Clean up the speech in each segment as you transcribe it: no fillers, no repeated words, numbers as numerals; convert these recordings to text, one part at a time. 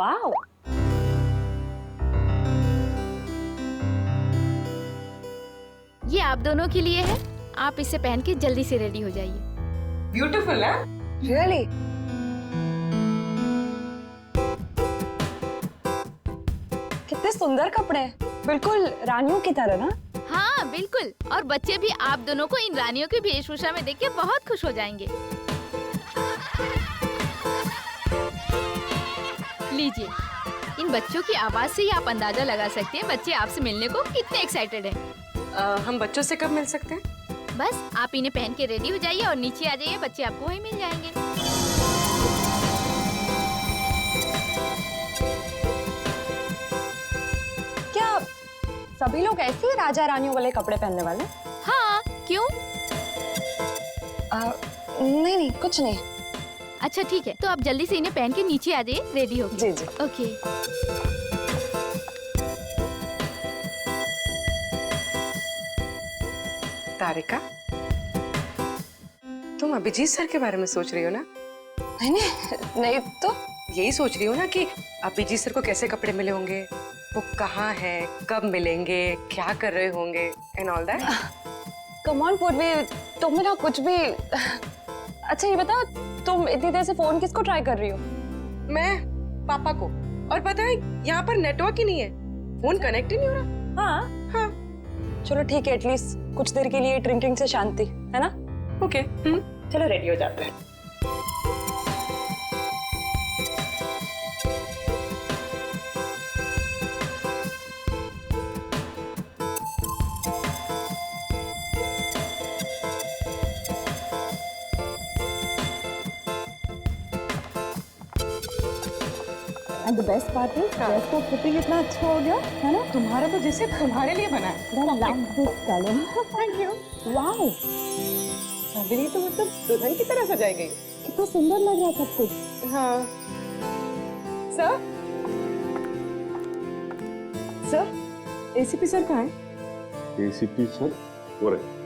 Wow, ये आप दोनों के लिए है। आप इसे पहन के जल्दी से रेडी हो जाइए। ब्यूटीफुल है। रियली? कितने सुंदर कपड़े हैं, बिल्कुल रानियों की तरह ना। हाँ बिल्कुल, और बच्चे भी आप दोनों को इन रानियों की वेशभूषा में देख के बहुत खुश हो जाएंगे। लीजिए, इन बच्चों की आवाज से ही आप अंदाजा लगा सकते हैं बच्चे आपसे मिलने को कितने एक्साइटेड हैं। हम बच्चों से कब मिल सकते हैं? बस आप इन्हें पहन के रेडी हो जाइए और नीचे आ जाइए, बच्चे आपको वहीं मिल जाएंगे। क्या सभी लोग ऐसे ही राजा रानियों वाले कपड़े पहनने वाले? हाँ, क्यों? नहीं नहीं, कुछ नहीं। अच्छा ठीक है, तो आप जल्दी से इन्हें पहन के नीचे आ जाइए, रेडी हो जी जी। ओके। तारिका, तुम अभिजीत सर के बारे में सोच रही हो ना? नहीं नहीं तो यही सोच रही हो ना कि अभिजीत सर को कैसे कपड़े मिले होंगे, वो कहाँ है, कब मिलेंगे, क्या कर रहे होंगे and all that. Come on पूर्वी, तुम ना कुछ भी। अच्छा ये बताओ, तुम इतनी देर से फोन किसको ट्राई कर रही हो? मैं पापा को, और पता है यहाँ पर नेटवर्क ही नहीं है, फोन कनेक्ट ही नहीं हो रहा। हाँ हाँ चलो ठीक है, एटलीस्ट कुछ देर के लिए ड्रिंकिंग से शांति है ना। ओके। चलो रेडी हो जाते हैं। And the best part is dress को फिटिंग इतना अच्छा हो गया है ना। तुम्हारा तो जैसे तुम्हारे लिए बना है। Love this colour. Thank you. Wow, अभी तो मतलब दुल्हन की तरह सजाई गई। कितना सुंदर लग रहा है सब कुछ। हाँ सर, सर एसीपी सर कहाँ है? एसीपी सर हो रहे।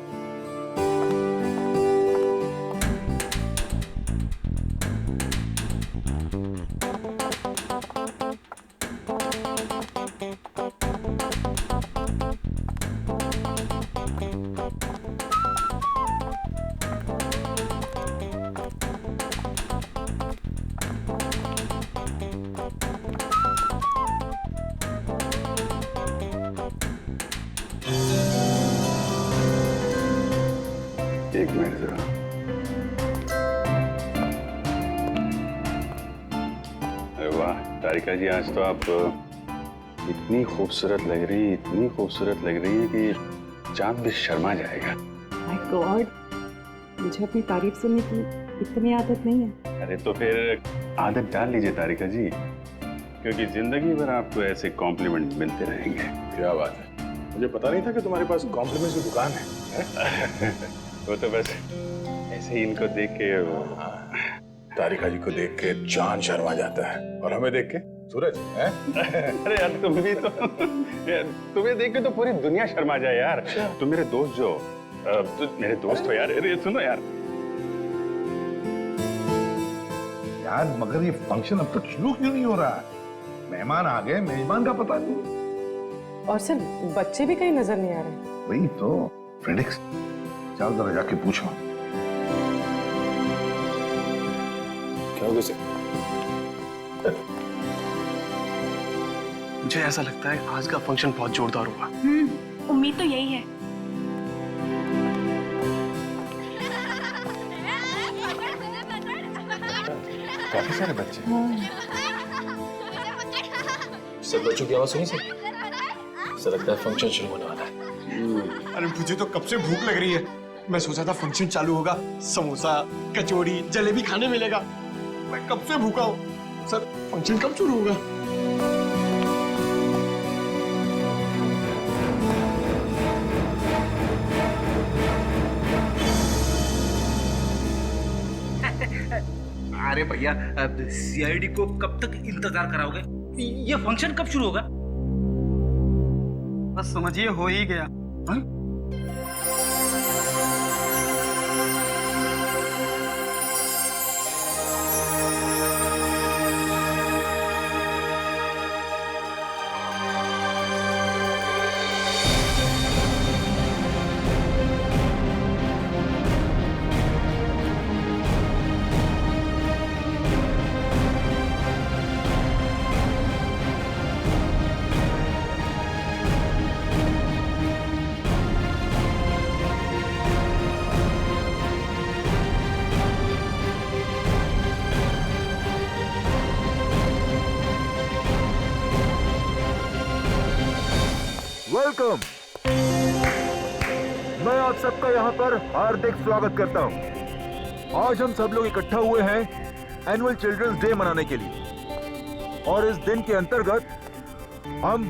एक मिनट जरा। अरे वाह तारिका जी, आज तो आप इतनी खूबसूरत लग रही, इतनी खूबसूरत लग रही है कि चांद भी शर्मा जाएगा। माय गॉड, मुझे अपनी तारीफ सुनने की इतनी आदत नहीं है। अरे तो फिर आदत डाल लीजिए तारिका जी, क्योंकि जिंदगी भर आपको ऐसे कॉम्प्लीमेंट मिलते रहेंगे। क्या बात है, मुझे पता नहीं था कि तुम्हारे पास कॉम्प्लीमेंट्स की दुकान है। वो तो बस ऐसे ही इनको देख के तारिका जी को देख के चांद शर्मा जाता है, और हमें देख के सूरज है। अरे यार तुम भी तो तुम्हें देख के तो पूरी दुनिया शर्मा जाए यार। तुम मेरे दोस्त जो मेरे दोस्त हो यार। अरे सुनो यार यार, मगर ये फंक्शन अब तक शुरू क्यों नहीं हो रहा है? मेहमान आ गए, मेजबान का पता नहीं। और सर बच्चे भी कहीं नजर नहीं आ रहे। वही तो फ्रेडिक्स, चल जरा जाके पूछो। क्या हो गया? मुझे ऐसा लगता है आज का फंक्शन बहुत जोरदार होगा। उम्मीद तो यही है। काफी सारे बच्चे। सब बच्चों की आवाज सुनी से ऐसा लगता है फंक्शन शुरू होने वाला है। अरे मुझे तो कब से भूख लग रही है। मैं सोचा था फंक्शन चालू होगा, समोसा कचौड़ी जलेबी खाने मिलेगा। मैं कब से भूखा हूँ। सर फंक्शन कब शुरू होगा? अरे भैया, सीआईडी को कब तक इंतजार कराओगे? ये फंक्शन कब शुरू होगा? बस समझिए हो ही गया। हाँ? वेलकम। मैं आप सबका यहाँ पर हार्दिक स्वागत करता हूँ। आज हम सब लोग इकट्ठा हुए हैं एनुअल चिल्ड्रंस डे मनाने के लिए, और इस दिन के अंतर्गत हम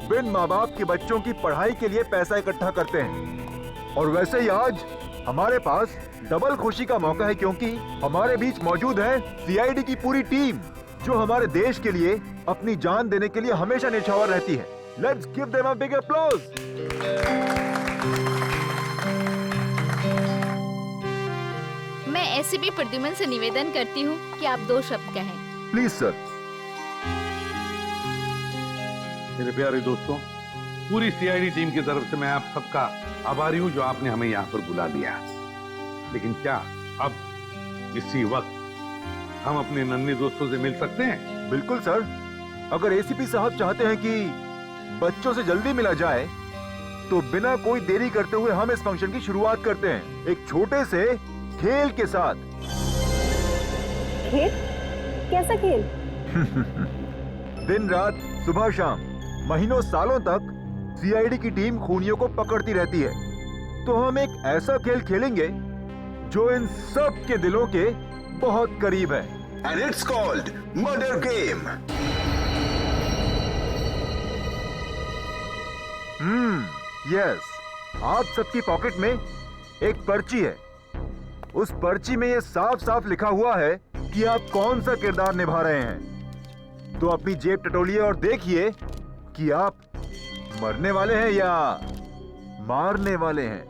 बिन माँ बाप के बच्चों की पढ़ाई के लिए पैसा इकट्ठा करते हैं। और वैसे ही आज हमारे पास डबल खुशी का मौका है, क्योंकि हमारे बीच मौजूद है सीआईडी की पूरी टीम, जो हमारे देश के लिए अपनी जान देने के लिए हमेशा न्यौछावर रहती है। Let's give them a big applause. मैं एसीपी प्रद्युमन से निवेदन करती हूँ कि आप 2 शब्द कहें। Please sir. मेरे प्यारे दोस्तों, पूरी सीआईडी टीम की तरफ से मैं आप सबका आभारी हूं जो आपने हमें यहाँ पर बुला लिया। लेकिन क्या अब इसी वक्त हम अपने नन्हे दोस्तों से मिल सकते हैं? बिल्कुल सर। अगर एसीपी साहब चाहते हैं कि बच्चों से जल्दी मिला जाए, तो बिना कोई देरी करते हुए हम इस फंक्शन की शुरुआत करते हैं एक छोटे से खेल के साथ। खेल? कैसा खेल? दिन रात, सुबह शाम, महीनों सालों तक सीआईडी की टीम खूनियों को पकड़ती रहती है। तो हम एक ऐसा खेल खेलेंगे जो इन सब के दिलों के बहुत करीब है। And it's called Murder Game. Yes. आप सबकी पॉकेट में एक पर्ची है। उस पर्ची में ये साफ साफ लिखा हुआ है कि आप कौन सा किरदार निभा रहे हैं। तो अपनी जेब टटोलिए और देखिए कि आप मरने वाले हैं या मारने वाले हैं।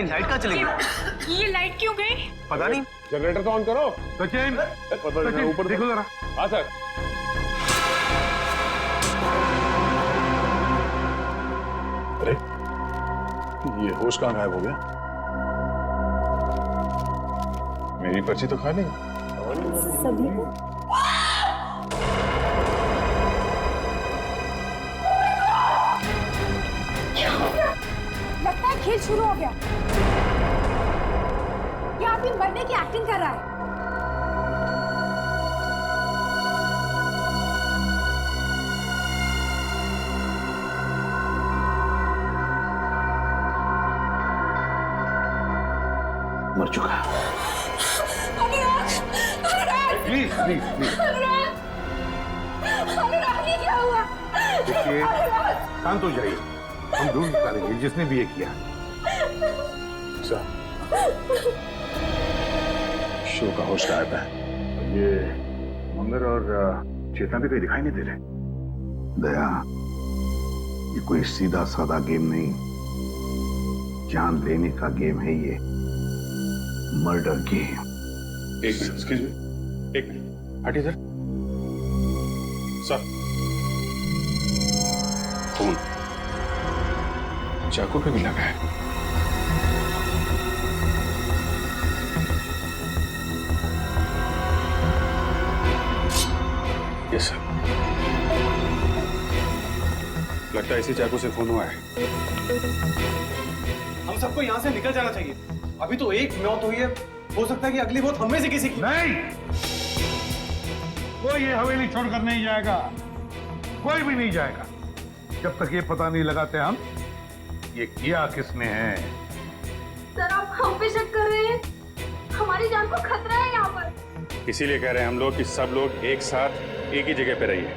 लाइट कहाँ चली गई? ये लाइट क्यों गई? पता नहीं। जनरेटर तो ऑन करो। सचिन, ऊपर देखो जरा। हाँ सर। अरे ये होश कहाँ गायब हो गया? मेरी पर्ची तो खाली है। सभी को लगता है खेल शुरू हो गया। ये आदमी मरने की एक्टिंग कर रहा है। मर चुका। Please please please. अनुराग, ये क्या हुआ? देखिए, शांत हो जाइए। हम ढूंढ निकालेंगे जिसने भी ये किया। सर, शो का होश गायब है। ये मंगर और चेतना भी कहीं दिखाई नहीं दे रहे। दया, ये कोई सीधा साधा गेम नहीं, जान लेने का गेम है ये। Murder game. एक एक्सक्यूज मी, एक मिनट हटिए सर। सर, खून चाकू पे भी लगा है। Yes sir. लगता है इसी चाकू से खून हुआ है। हम सबको यहाँ से निकल जाना चाहिए। अभी तो एक मौत हुई है, हो सकता है कि अगली मौत हम में से किसी की। नहीं, कोई ये हवेली छोड़कर नहीं जाएगा। कोई भी नहीं जाएगा जब तक ये पता नहीं लगाते हम ये किया किसने है। सर, आप हम पे शक कर रहे हैं? हमारी जान को खतरा है यहाँ पर। इसीलिए कह रहे हैं हम लोग कि सब लोग एक साथ एक ही जगह पे रहिए।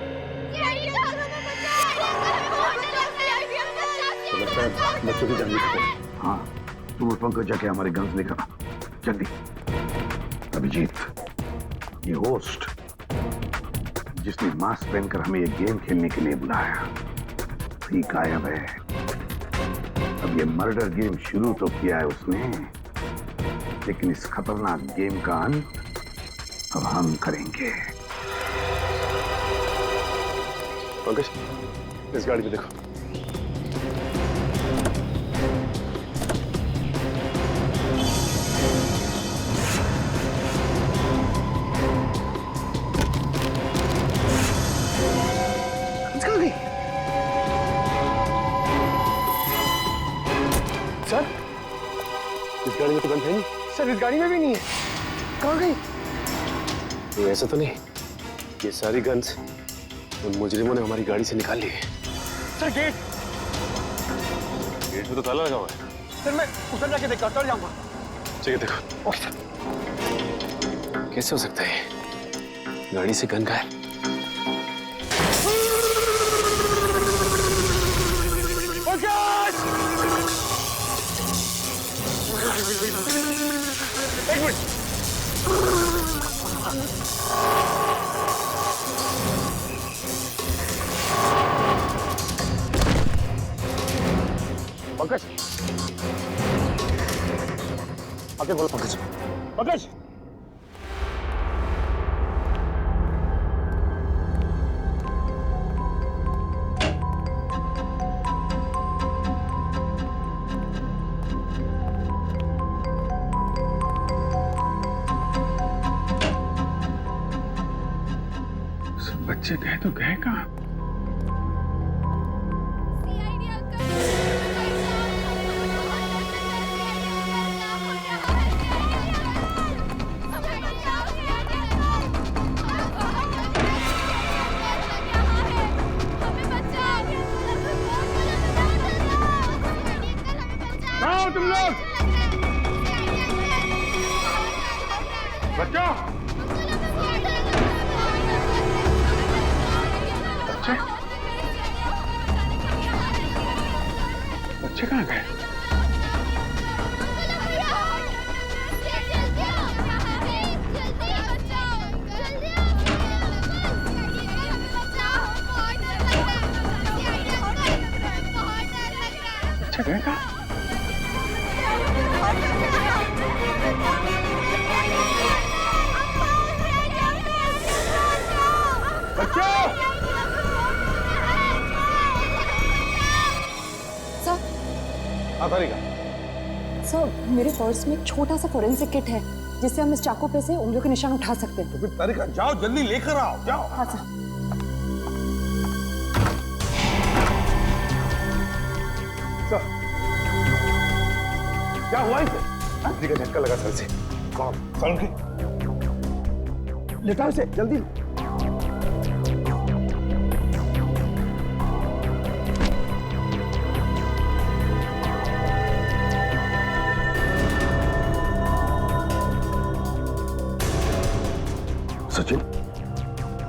तो लगता है बच्चों की जान निकल। हाँ, तुम उस पंकज जाके हमारे गन्स लेकर आ, जल्दी। अभिजीत, ये होस्ट जिसने मास्क पहनकर हमें ये गेम खेलने के लिए बुलाया, ठीक गायब है। अब ये मर्डर गेम शुरू तो किया है उसने, लेकिन इस खतरनाक गेम का अंत अब हम करेंगे। पंकज, इस गाड़ी में देखो। सर, इस गाड़ी में तो गन है नहीं। सर, इस गाड़ी में भी नहीं है। कहाँ गई? तो ऐसा तो नहीं ये सारी गन्स उन मुजरिमों ने हमारी गाड़ी से निकाल ली है। सर गेट में तो ताला लगा हुआ है। सर मैं उधर जाके देखता हूँ, चल जाऊंगा। ठीक है देखो। Okay sir. कैसे हो सकता है? गाड़ी से गन का है। एक मिनट। पंकज, आगे बोलो पंकज। पंकज, बच्चे गए तो गए कहाँ? आओ तुम लोग, बच्चों। बच्चे कहाँ गए? बच्चे गए कहाँ? सर, मेरे पर्स में एक छोटा सा फोरेंसिक किट है जिससे हम इस चाकू पे से उंगलियों के निशान उठा सकते हैं। तो फिर तारिका जाओ, जल्दी लेकर आओ, जाओ। हाँ सर। सर, क्या हुआ इसे? आदमी का झटका लगा सर से। कौन? कौन की? लेटाओ इसे, जल्दी। सचिन,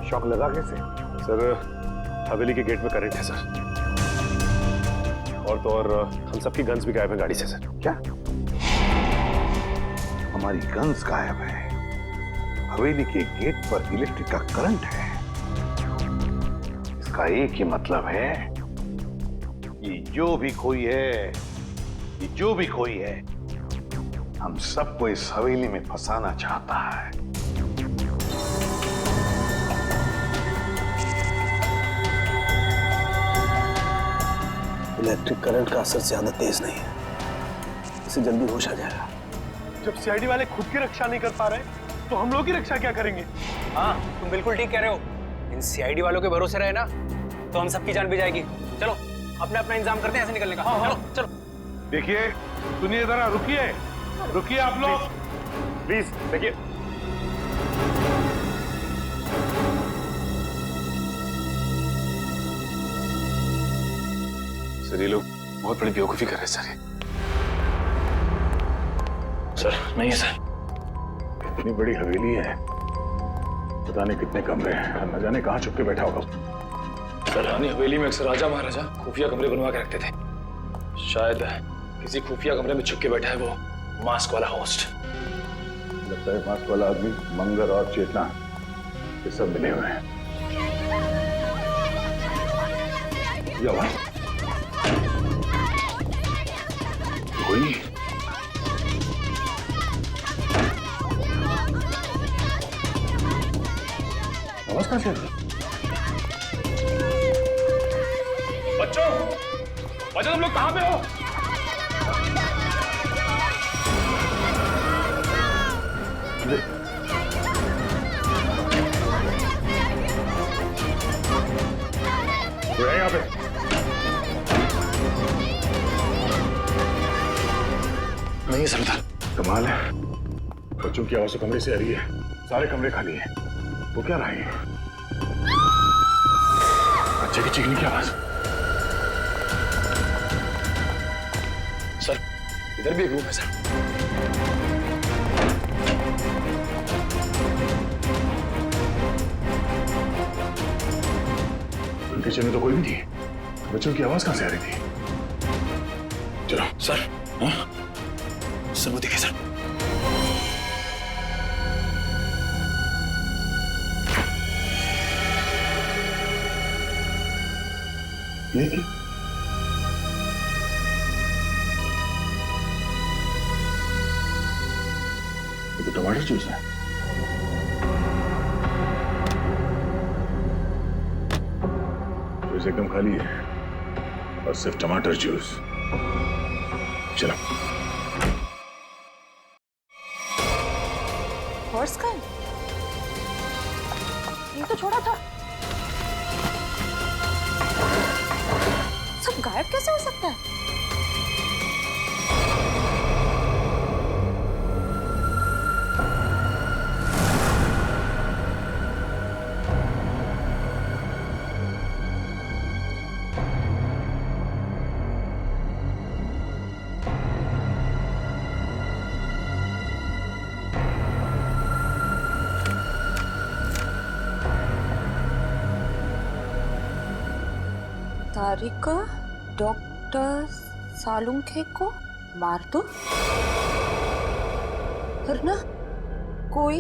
शॉक लगा कैसे? सर, हवेली के गेट में करंट है सर। और तो और हम सबकी गन्स भी गायब हैं गाड़ी से सर। क्या? हमारी गन्स गायब है? हवेली के गेट पर इलेक्ट्रिक का करंट है। इसका एक ही मतलब है, ये जो भी कोई है, हम सबको इस हवेली में फंसाना चाहता है। इलेक्ट्रिक करंट का असर ज्यादा तेज नहीं है, इसे जल्दी होश आ जाएगा। जब सीआईडी वाले खुद की रक्षा नहीं कर पा रहे तो हम लोग की रक्षा क्या करेंगे? हाँ, तुम बिल्कुल ठीक कह रहे हो। इन सीआईडी वालों के भरोसे रहे ना तो हम सबकी जान भी जाएगी। चलो अपना अपना इंतजाम करते हैं ऐसे निकलने का। चलो चलो। देखिए, सुनिए जरा, रुकिए आप लोग, प्लीज। देखिए, सर ये लोग बहुत बड़ी बेवकूफी कर रहे हैं सर। सर नहीं है सर। इतनी बड़ी हवेली है, पता नहीं कितने कमरे हैं, न जाने कहाँ छुप के बैठा होगा। सर रानी हवेली में अक्सर राजा महाराजा खुफिया कमरे बनवा के रखते थे। शायद किसी खुफिया कमरे में छुप के बैठा है वो मास्क वाला होस्ट। लगता है मास्क वाला आदमी मंगर और चेतना ये सब मिले हुए हैं। कोई नमस्कार सर। बच्चों, तुम लोग कहां पे हो? यहाँ पे नहीं सरदार। कमाल है, बच्चों की आवाज कमरे से आ रही है, सारे कमरे खाली हैं। वो क्या रहा है? बच्चे की चीखने की आवाज। इधर भी एक रूम है सर। किचन में तो कोई भी नहीं है। बच्चों की आवाज कहां से आ रही थी? चलो सर। हाँ? सर वो देखिए सर। ये क्या? ये तो टमाटर जूस है। जूस एकदम खाली है और सिर्फ टमाटर जूस। चलो। हॉर्स का ये तो छोड़ा था। सब गायब कैसे हो सकता है? तारिका डॉक्टर सालुंखे को मार दो, वरना कोई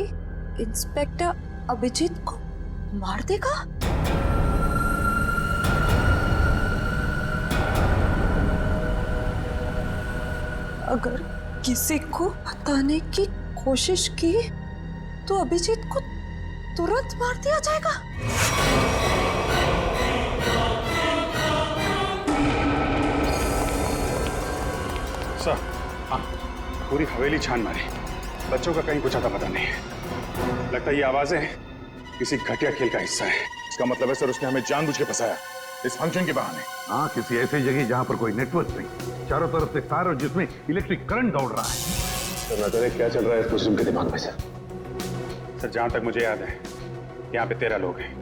इंस्पेक्टर अभिजीत को मार देगा। अगर किसी को बताने की कोशिश की तो अभिजीत को तुरंत मार दिया जाएगा। सर, हाँ, पूरी हवेली छान मारी, बच्चों का कहीं कुछ आता पता नहीं है। लगता है ये आवाजें किसी घटिया खेल का हिस्सा है। इसका मतलब है सर उसने हमें जानबूझ के फंसाया इस फंक्शन के बहाने। हाँ, किसी ऐसी जगह जहां पर कोई नेटवर्क नहीं, चारों तरफ से तार और जिसमें इलेक्ट्रिक करंट दौड़ रहा है। सर बताइए क्या चल रहा है कुसुम के दिमाग में? सर जहां तक मुझे याद है यहाँ पे 13 लोग हैं।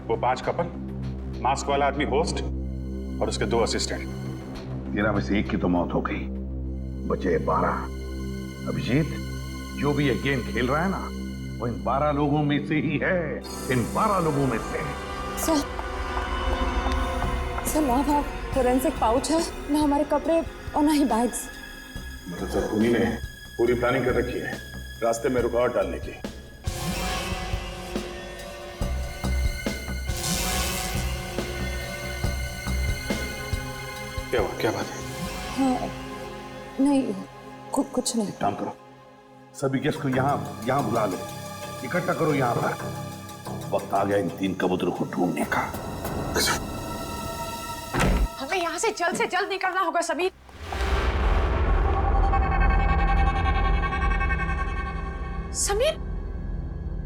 वो 5 कपल, मास्क वाला आदमी होस्ट और उसके 2 असिस्टेंट। 13 में से 1 की तो मौत हो गई, बचे 12। अभिजीत जो भी ये गेम खेल रहा है ना, वो इन 12 लोगों में से ही है। इन 12 लोगों में से। सर ना वहाँ फोरेंसिक पाउच है, ना हमारे कपड़े और ना ही बैग्स। मतलब सर उन्हीं ने पूरी प्लानिंग कर रखी है रास्ते में रुकावट डालने की। क्या हुआ? क्या बात है? हाँ, नहीं कुछ नहीं। काम करो, सभी गेस्ट को यहाँ बुला ले, इकट्ठा करो यहाँ पर। वक्त आ गया इन 3 कबूतरों को ढूंढने का। हमें यहाँ से जल्द निकलना होगा समीर। समीर,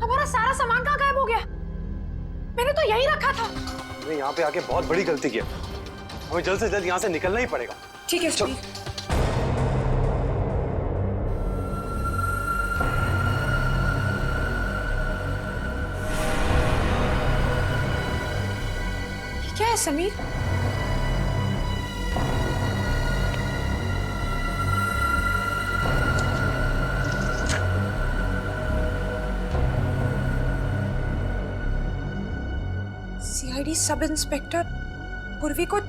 हमारा सारा सामान कहाँ गायब हो गया? मैंने तो यही रखा था। हमने यहाँ पे आके बहुत बड़ी गलती की। हमें जल्द से जल्द यहाँ से निकलना ही पड़ेगा। ठीक है समीर। ये क्या है समीर? सीआईडी सब इंस्पेक्टर पूर्वी को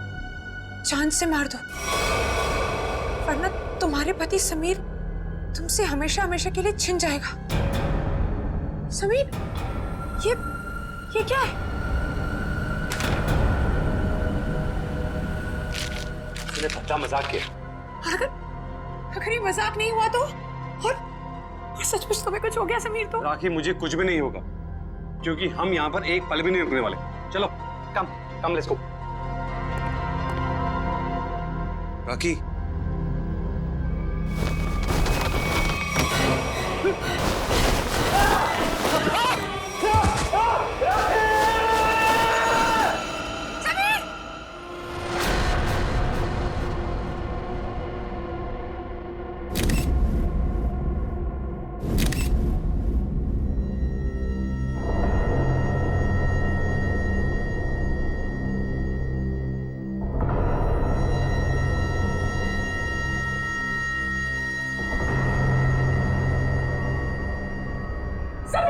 जान से मार दो, वरना तुम्हारे पति समीर तुमसे हमेशा हमेशा के लिए छिन जाएगा। समीर, ये क्या है? तूने बच्चा मजाक किया। अगर ये मजाक नहीं हुआ तो और सचमुच तुम्हें कुछ हो गया समीर तो? राखी, मुझे कुछ भी नहीं होगा, क्योंकि हम यहाँ पर एक पल भी नहीं रुकने वाले। चलो come let's go. Rakhi, sir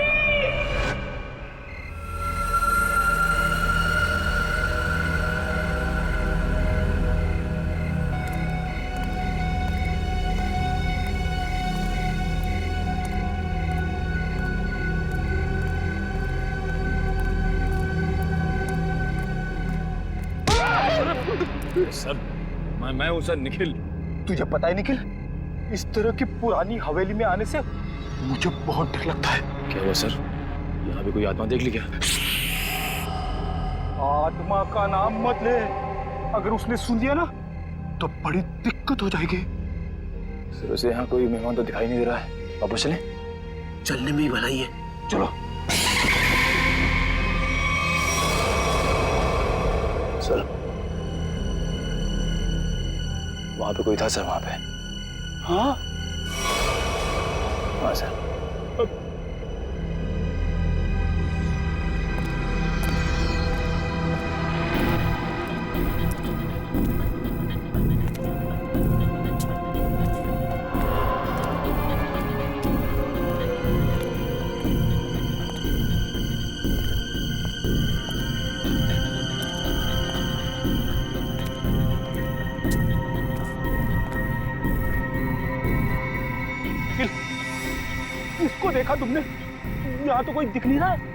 मैं हूँ सर, निखिल। तुझे पता है निखिल, इस तरह की पुरानी हवेली में आने से मुझे बहुत डर लगता है। क्या हुआ सर? यहाँ भी कोई आत्मा देख ली क्या? आत्मा का नाम मत ले, अगर उसने सुन लिया ना तो बड़ी दिक्कत हो जाएगी। सर उसे यहाँ कोई मेहमान तो दिखाई नहीं दे रहा है, वापस चलें? चलने में ही भलाई है, चलो। सर वहां पे कोई था सर, वहां पे। हाँ हाँ सर। इसको देखा तुमने? यहाँ तो कोई दिख नहीं रहा है।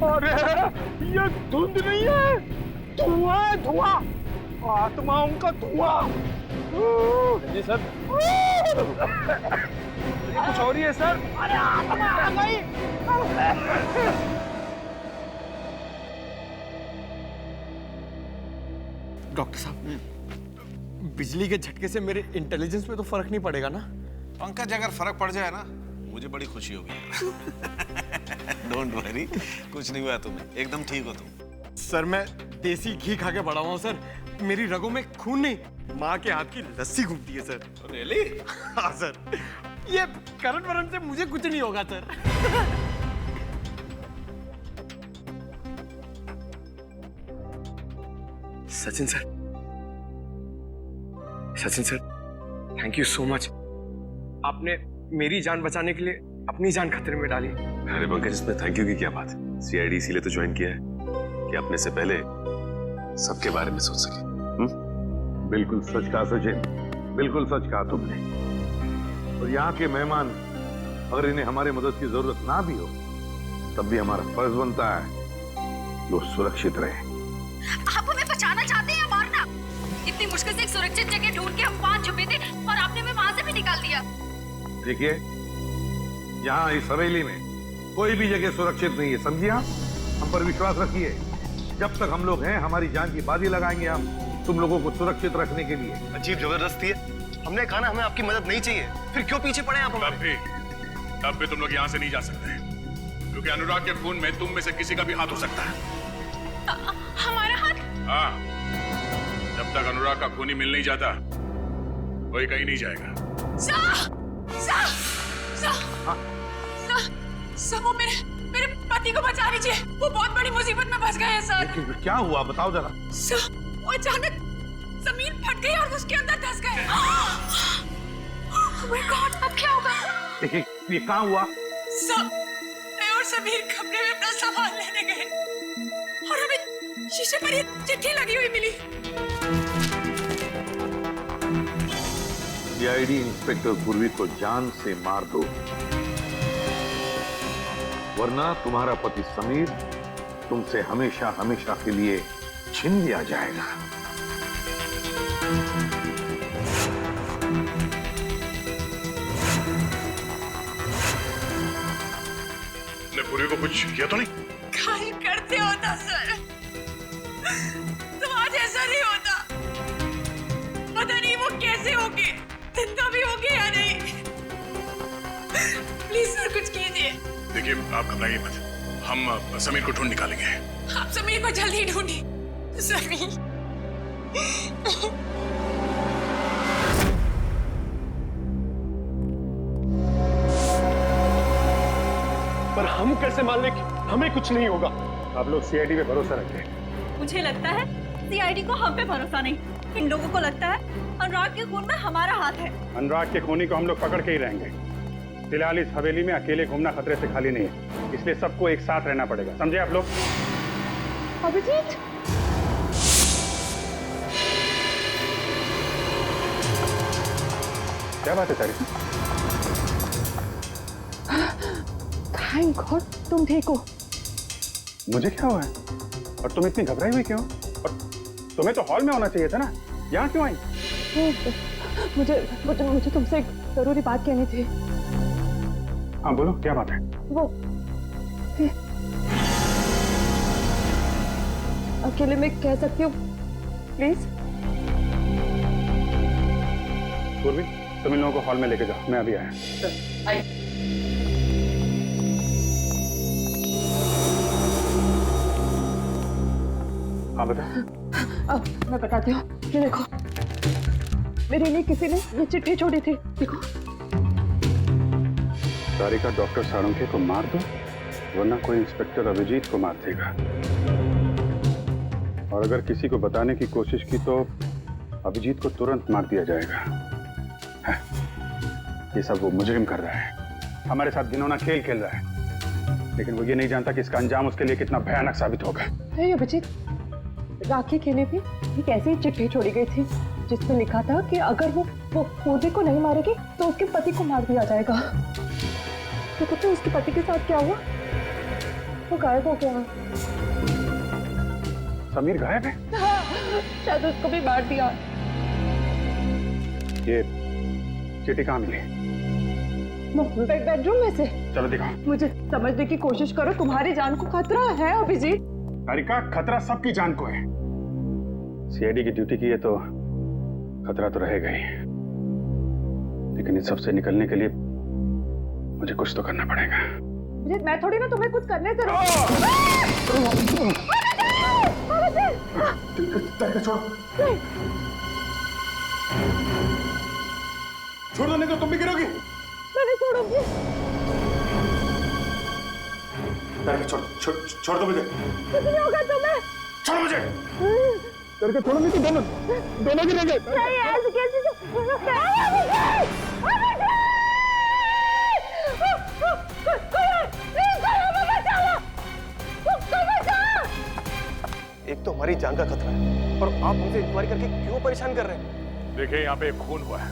अरे ये धुंध नहीं है, धुआं है, धुआं, आत्माओं का धुआं। जी सर। ये कुछ और ही है सर। अरे आत्मा आ गई। डॉक्टर साहब, बिजली के झटके से मेरे इंटेलिजेंस पे तो फर्क नहीं पड़ेगा ना? पंकज, अगर फर्क पड़ जाए ना मुझे बड़ी खुशी होगी। डोंट वरी, कुछ नहीं हुआ तुम्हें, एकदम ठीक हो तुम। सर मैं देसी घी खा के बड़ा हुआ हूँ सर, मेरी रगों में खून नहीं, माँ के हाथ की लस्सी घूमती है सर। रियली? हाँ सर, ये करंट वरंट से मुझे कुछ नहीं होगा sir. Sachin sir, Sachin sir, thank you so much. आपने मेरी जान बचाने के लिए अपनी जान खतरे में डाली। अरे पंकज, इसमें थैंक यू की क्या बात है? सीआईडी इसीलिए तो ज्वाइन किया है कि अपने से पहले सबके बारे में सोच सके। बिल्कुल सच कहा सचिन, बिल्कुल सच कहा तुमने। और यहाँ के मेहमान अगर इन्हें हमारे मदद की जरूरत ना भी हो तब भी हमारा फर्ज बनता है कि वो सुरक्षित रहे। आप हमें बचाना चाहते हैं या मारना? इतनी मुश्किल से एक सुरक्षित जगह ढूंढ के हम वहां छुपे थे और आपने हमें वहां से भी निकाल दिया। देखिए, यहाँ इस हवेली में कोई भी जगह सुरक्षित नहीं है, समझिए? हम पर विश्वास रखिए। जब तक हम लोग हैं हमारी जान की बाजी लगाएंगे हम तुम लोगों को सुरक्षित रखने के लिए। अजीब जबरदस्ती है, हमने कहा ना हमें आपकी मदद नहीं चाहिए, फिर क्यों पीछे पड़े आप? तब भी तुम लोग यहाँ से नहीं जा सकते, क्योंकि अनुराग के खून में तुम में से किसी का भी हाथ हो सकता है। हमारा हाथ? हाँ, जब तक अनुराग का खून ही मिल नहीं जाता कोई कहीं नहीं जाएगा। सर, वो मेरे पति को बचा लीजिए, वो बहुत बड़ी मुसीबत में फंस गए हैं सर। क्या हुआ बताओ जरा। सर, वो अचानक जमीन फट गई और उसके अंदर धंस गए। Oh my God, अब क्या होगा? देखिए, ये कहाँ हुआ? सर, मैं और समीर कमरे में अपना सामान लेने गए और हमें शीशे पर ये चिट्ठी लगी हुई मिली। सीआईडी इंस्पेक्टर पूर्वी को जान से मार दो, वरना तुम्हारा पति समीर तुमसे हमेशा हमेशा के लिए छीन लिया जाएगा। ने पूर्वी को कुछ किया तो नहीं? काहे करते होता सर, तो आज ऐसा नहीं होता। पता नहीं वो कैसे होगे, जिंदा भी होगे या नहीं। प्लीज सर कुछ कीजिए। देखिए, आप घबराइए मत, हम समीर को ढूंढ निकालेंगे। आप समीर को जल्दी ढूंढिए। समीर, पर हम कैसे मान लें कि हमें कुछ नहीं होगा? आप लोग सीआईडी पे भरोसा रखें। मुझे लगता है सीआईडी को हम पे भरोसा नहीं, इन लोगों को लगता है अनुराग के खून में हमारा हाथ है। अनुराग के खूनी को हम लोग पकड़ के ही रहेंगे। फिलहाल इस हवेली में अकेले घूमना खतरे से खाली नहीं है, इसलिए सबको एक साथ रहना पड़ेगा, समझे आप लोग? अभिजीत, क्या बात है तारिका? थैंक गॉड तुम ठीक हो। मुझे क्या हुआ है? और तुम इतनी घबराई हुई क्यों? और तुम्हें तो हॉल में होना चाहिए था ना, यहाँ क्यों आई? मुझे तुमसे एक जरूरी बात कहनी थी। हाँ बोलो, क्या बात है? वो अकेले में कह सकती हूँ प्लीज? पूर्वी, तुम इन लोगों को हॉल में लेके जाओ, मैं अभी आया। हाँ बता। अब मैं बताती हूँ, ये देखो मेरे लिए किसी ने ये चिट्ठी छोड़ी थी, देखो। तारिका, डॉक्टर सारंगे को मार दो वरना कोई इंस्पेक्टर अभिजीत को मार देगा, और अगर किसी को बताने की कोशिश की तो अभिजीत को तुरंत मार दिया जाएगा। है? ये सब वो मुजरिम कर रहा है, हमारे साथ घिनौना खेल खेल रहा है, लेकिन वो ये नहीं जानता कि इसका अंजाम उसके लिए कितना भयानक साबित होगा। नहीं अभिजीत, राखी के लिए भी एक ऐसी ही चिट्ठी छोड़ी गई थी जिसमें लिखा था कि अगर वो पूर्वी को नहीं मारेगी तो उसके पति को मार दिया जाएगा। तो पता है उसके पति के साथ क्या हुआ? वो गायब हो गया। समीर गायब है? शायद उसको भी मार दिया। ये चिट्ठी कहाँ मिली? बेडरूम में से। चलो दिखाओ। मुझे समझने की कोशिश करो, तुम्हारी जान को खतरा है अभिजीत। तारिका, खतरा सबकी जान को है। सीआईडी की ड्यूटी की है तो खतरा तो रहेगा ही, लेकिन इस सबसे निकलने के लिए मुझे कुछ तो करना पड़ेगा। अभिजीत, मैं थोड़ी ना तुम्हें कुछ करने से छोड़ दो, नहीं तो तुम भी गिरोगी। मैं नहीं छोड़ूंगी। छोड़ दो मुझे। कुछ नहीं होगा तुम्हें। छोड़ो मुझे। करके छोड़ो, नहीं तो दोनों गिरेंगे। नहीं ऐसे कैसे? एक तो हमारी जान का खतरा है और आप हमसे इंक्वायरी करके क्यों परेशान कर रहे हैं? देखिए, यहाँ पे एक खून हुआ है,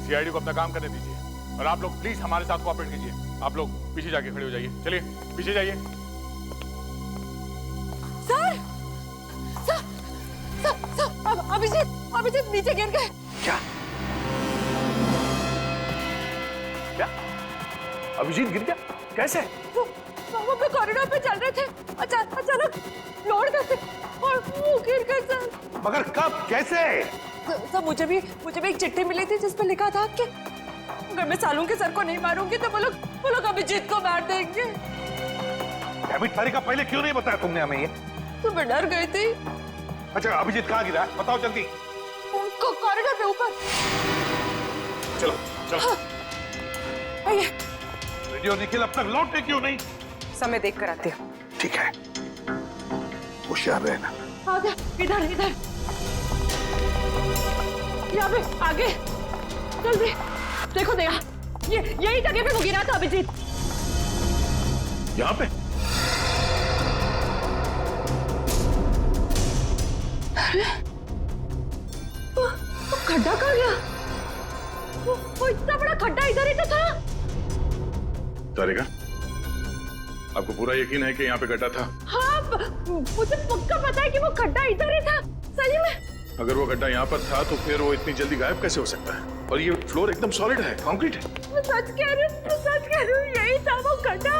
सीआईडी को अपना काम करने दीजिए और आप लोग प्लीज हमारे साथ कोऑपरेट कीजिए। आप लोग पीछे जाके खड़े हो जाइए, चलिए पीछे जाइए। सर, अभिजीत नीचे गिर गए। क्या? अभिजीत गिर गया? कैसे? वो कॉरिडोर पे चल रहे थे, अचानक फ्लोर से और वो गिर गए सर। मगर कब, कैसे? सर मुझे भी एक चिट्ठी मिली थी जिसपे लिखा था कि अगर मैं सालूंगी सर को नहीं मारूंगी तो वो लोग अभिजीत को मार देंगे। तारिका, पहले क्यों नहीं बताया तुमने हमें ये? तो मैं डर गई थी। अच्छा, अभिजीत कहाँ गिरा है? बताओ जल्दी। कॉरिडोर पे ऊपर। चलो चलो। आइए। रेडियो निखिल अब तक लौटे क्यों नहीं? समय देख कर आते हैं। ठीक है, होशियार रहना। आ गया, इधर यहाँ पे आगे जल्दी देखो। यही जगह पे वो गिरा था अभिजीत। यहाँ पे? अरे वो खड्डा कहाँ गया? वो इतना बड़ा खड्डा इधर ही तो था। तारिका, आपको पूरा यकीन है कि यहाँ पे गड्ढा था? हाँ, मुझे पक्का पता है कि वो खड्डा इधर ही था, सही में। अगर वो गड्ढा यहाँ पर था तो फिर वो इतनी जल्दी गायब कैसे हो सकता है? और ये फ्लोर एकदम सॉलिड है, कंक्रीट है। मैं सच कह रही हूँ, यही था वो गड्ढा।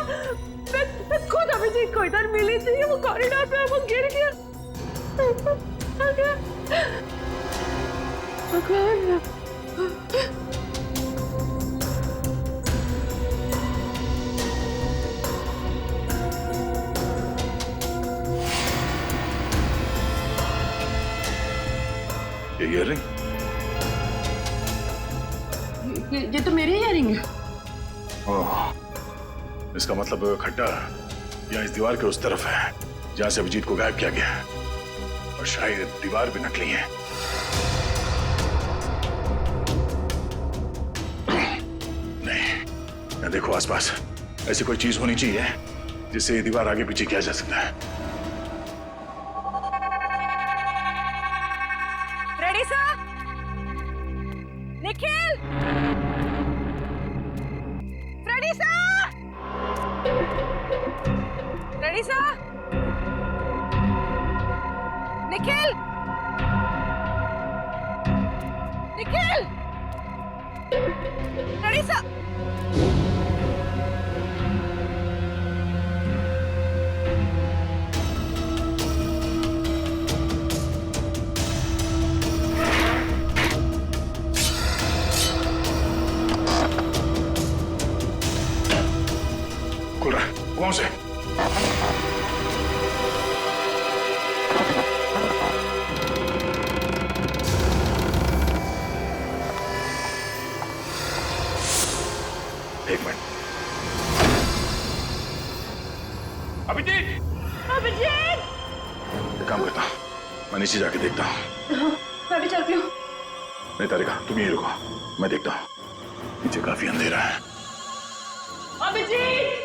मैं खुद अभिजीत को इधर मिली थी, वो कॉरिडोर पे वो गिर गया। ये ईयररिंग? ये तो मेरी ईयररिंग है। ओह, इसका मतलब खड्डा यहाँ इस दीवार के उस तरफ है जहां से अभिजीत को गायब किया गया है, और शायद दीवार भी नकली है। नहीं, देखो आसपास ऐसी कोई चीज होनी चाहिए जिससे ये दीवार आगे पीछे किया जा सकता है। Ready sir? Nikhil! Ready sir? Ready sir? Nikhil! Nikhil! Ready sir? खुल रहा है, कौन से? एक मिनट। अभिजीत! अभिजीत! एक काम करता हूं, मैं नीचे जाके देखता हूँ। हाँ, मैं भी चलती हूँ। नहीं तारिका, तुम यहीं रुको, मैं देखता हूँ। नीचे काफी अंधेरा है। अभिजीत!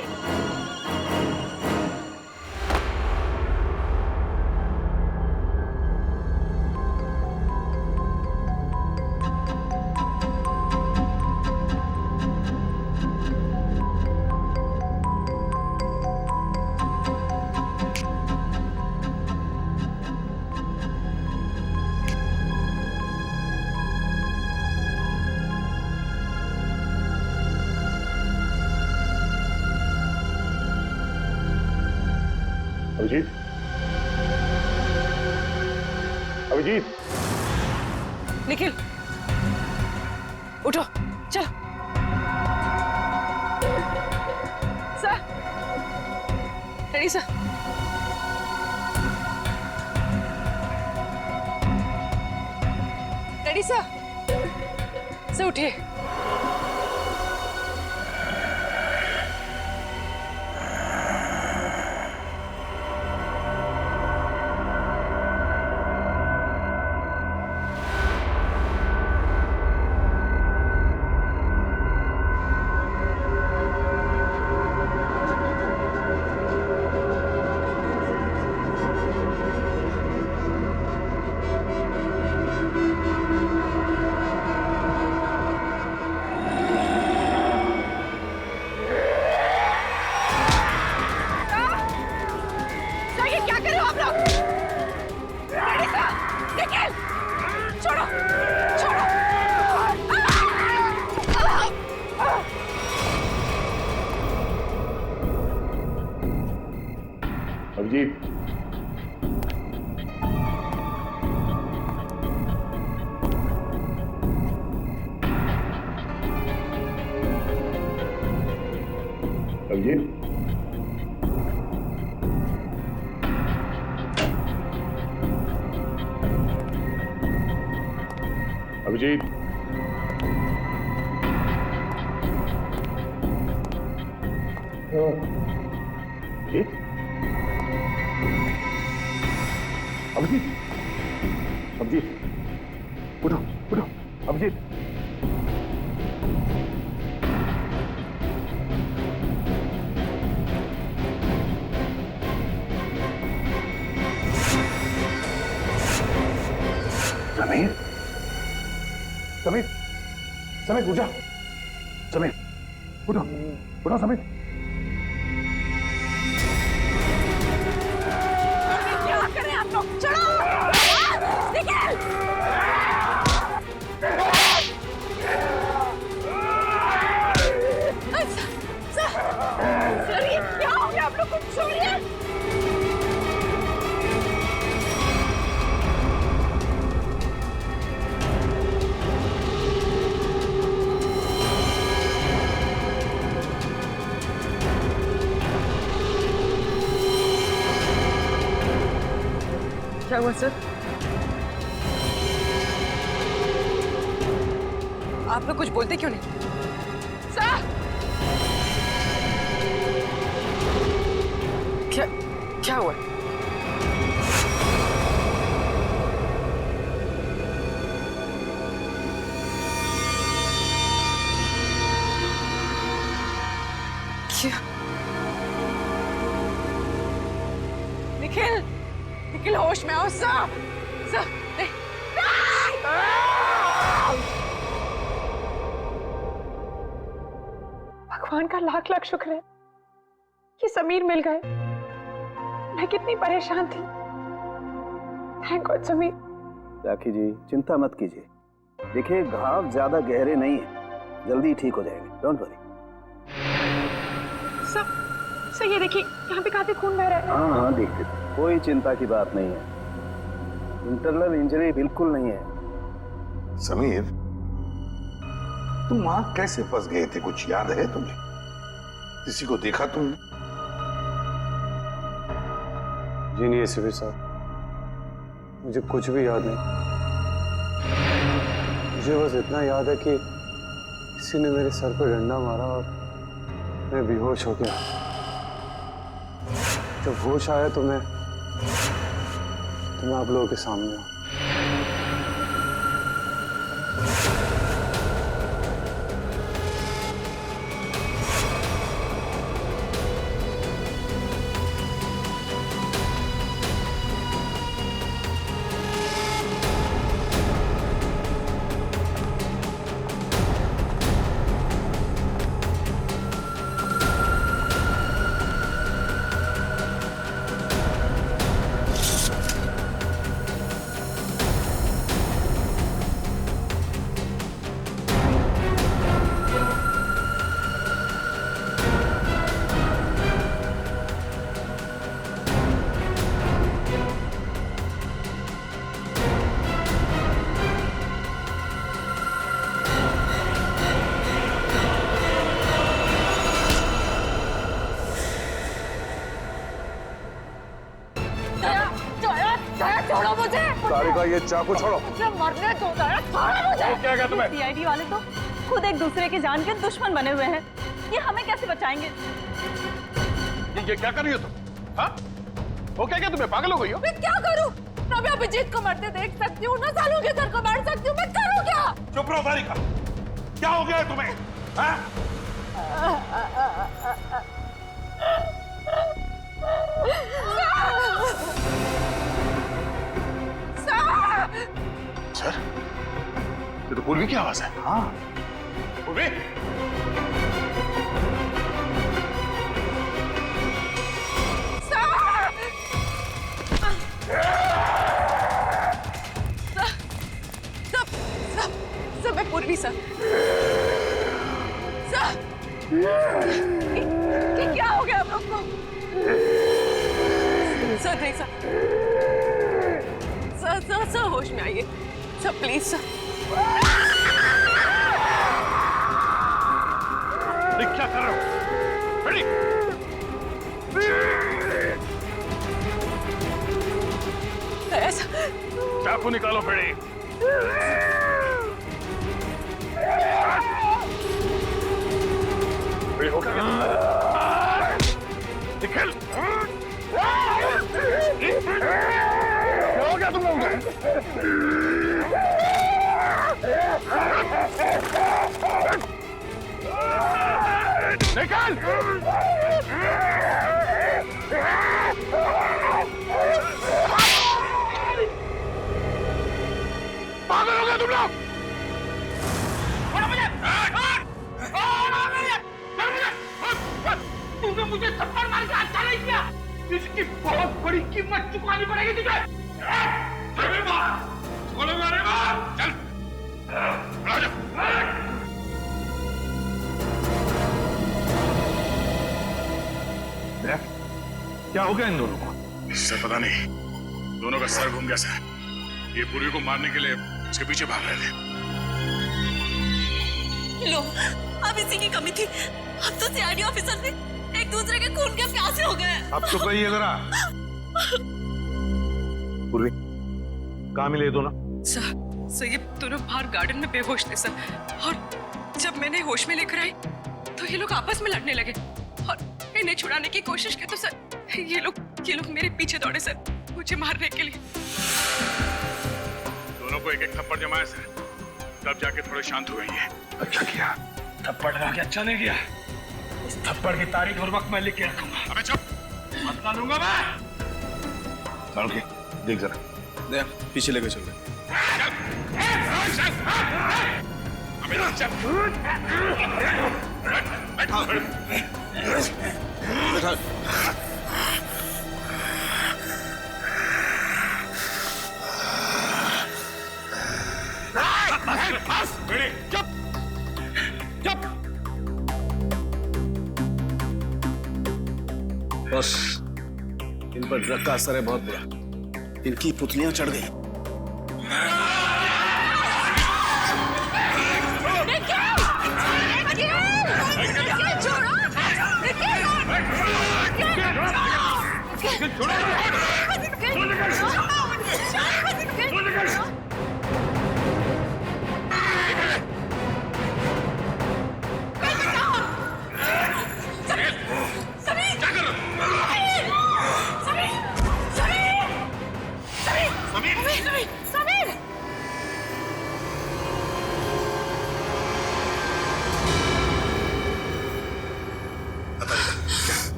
अभिजीत, अभिजीत! निखिल, उठो, चलो। Sir, ready sir? Ready sir? Sir उठिए। अभिजीत, अभिजीत, अभिजीत, अभिजीत, अभिजीत, अभिजीत, उठो, उठो, अभिजीत। समीर, समीर, समीर, उठ जा। समीर, उठो, उठो समीर। क्या करें आप लोग? चलो! निखिल! सर, ये क्या हो गया आप लोग को? छोड़िए! क्या हुआ सर? आप लोग कुछ बोलते क्यों नहीं? सर! क्या क्या हुआ? निखिल, निखिल होश में आओ। सर, सर, भगवान का लाख लाख शुक्र है कि समीर मिल गए। मैं कितनी परेशान थी। Thank God Sameer. राखी जी चिंता मत कीजिए, देखिए घाव ज्यादा गहरे नहीं है, जल्दी ठीक हो जाएंगे, डोंट वरी। सर ये देखिए यहाँ पे काफी खून बह रहा है। हाँ देखते, कोई चिंता की बात नहीं है, इंटरनल इंजरी बिल्कुल नहीं है। समीर, तुम वहां कैसे फंस गए थे, कुछ याद है तुम्हें? किसी को देखा तुमने? जी नहीं एसीपी साहब, मुझे कुछ भी याद नहीं। मुझे बस इतना याद है कि किसी ने मेरे सर पर डंडा मारा और मैं बेहोश हो गया। जब होश आया तो मैं आप लोगों के सामने हूं। छोड़ो मुझे। सारिका ये चाकू छोड़ो। मुझे मरने दो, छोड़ो मुझे। क्या कहा तुम्हें? सीआईडी वाले तो खुद एक दूसरे की जान के दुश्मन बने हुए हैं, ये हमें कैसे बचाएंगे? ये क्या कर रही हो तुम? हाँ? वो क्या तुम्हें पागल हो गई हो? मैं क्या करूं? ना मैं अभिजीत को मरते देख सकती हूँ, ना सालों के सर को मार सकती हूँ, मैं करूँ क्या? चुप रहो सारिका, क्या हो गया है तुम्हें? हाँ? सर, ये तो पूर्वी की आवाज है। हाँ, पूर्वी? मैं पूर्वी सर। क्या हो गया आप लोग को? सर नहीं सर होश में आइए सर, प्लीज सर। क्या कर रहे हो? रेडी? चाकू निकालो बेड़ी। हो गया निकल। क्या हो गया तुम लोगों को? निकल। पागल हो गए तुम लोग? तूने मुझे थप्पड़ मार के अच्छा नहीं किया, इसकी बहुत बड़ी कीमत चुकानी पड़ेगी तुझे। चल क्या हो गया इन दोनों को? इससे पता नहीं, दोनों का सर घूम गया सर। ये पूर्वी को मारने के लिए उसके पीछे भाग रहे थे। लो, अब इसी की कमी थी। अब तो सीआईडी ऑफिसर थे, एक दूसरे के खून के प्यासे हो गए। अब तो कहिए जरा। पूर्वी, कहाँ मिले दोनों? सर ये दोनों बाहर गार्डन में बेहोश थे सर, और जब मैंने होश में लेकर आई तो ये लोग आपस में लड़ने लगे और इन्हें छुड़ाने की कोशिश की तो सर ये लोग मेरे पीछे दौड़े सर, मुझे मारने के लिए। दोनों को एक एक थप्पड़ जमाया सर, तब जाके थोड़े शांत हुए ये। अच्छा किया। थप्पड़ लगा के अच्छा नहीं किया। उस थप्पड़ की तारीख और वक्त मैं लिख के रखूंगा। अबे चुप, मत डालूंगा मैं। चल के देख जरा, देख पीछे लेके चल रहे। बस इन पर ड्रग का असर है बहुत बुरा, इनकी पुतलियां चढ़ गई।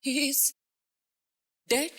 He is dead.